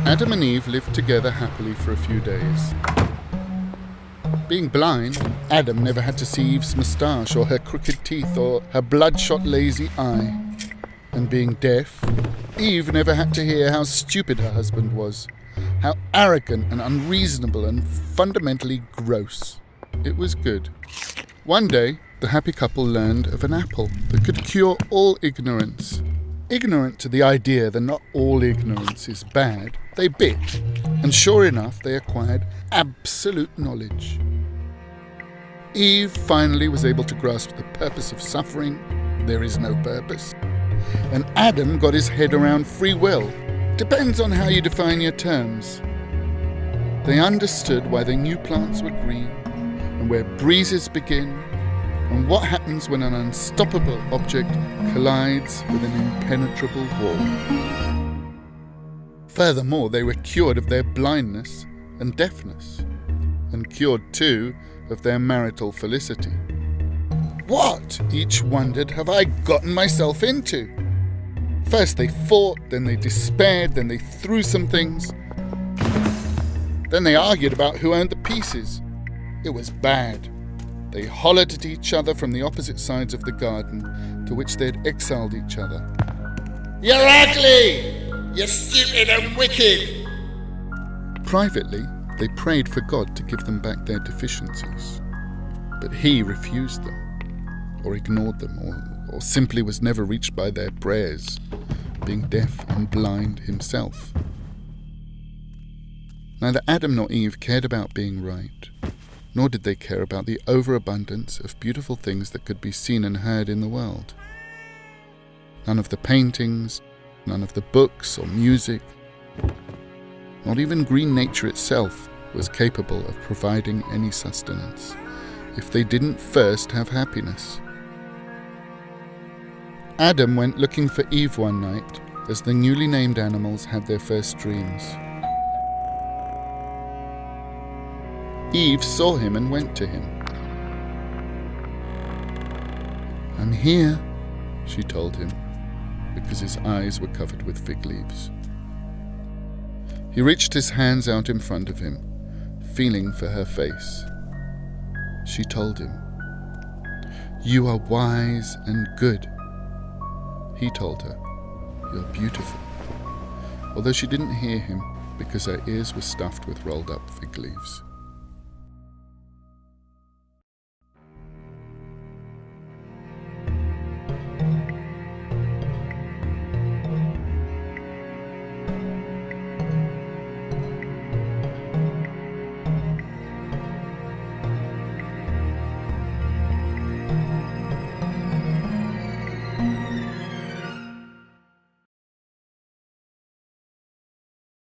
Adam and Eve lived together happily for a few days. Being blind, Adam never had to see Eve's moustache or her crooked teeth or her bloodshot lazy eye. And being deaf, Eve never had to hear how stupid her husband was, how arrogant and unreasonable and fundamentally gross. It was good. One day, the happy couple learned of an apple that could cure all ignorance. Ignorant to the idea that not all ignorance is bad, they bit, and sure enough, they acquired absolute knowledge. Eve finally was able to grasp the purpose of suffering. There is no purpose. And Adam got his head around free will. Depends on how you define your terms. They understood why they knew plants were green, and where breezes begin, and what happens when an unstoppable object collides with an impenetrable wall. Furthermore, they were cured of their blindness and deafness, and cured too of their marital felicity. What, each wondered, have I gotten myself into? First they fought, then they despaired, then they threw some things. Then they argued about who owned the pieces. It was bad. They hollered at each other from the opposite sides of the garden, to which they had exiled each other. "You're ugly! You're stupid and wicked!" Privately, they prayed for God to give them back their deficiencies. But he refused them, or ignored them, or simply was never reached by their prayers, being deaf and blind himself. Neither Adam nor Eve cared about being right, nor did they care about the overabundance of beautiful things that could be seen and heard in the world. None of the paintings, none of the books or music, not even green nature itself was capable of providing any sustenance if they didn't first have happiness. Adam went looking for Eve one night as the newly named animals had their first dreams. Eve saw him and went to him. "I'm here," she told him, because his eyes were covered with fig leaves. He reached his hands out in front of him, feeling for her face. She told him, "You are wise and good." He told her, "You're beautiful," although she didn't hear him because her ears were stuffed with rolled up fig leaves.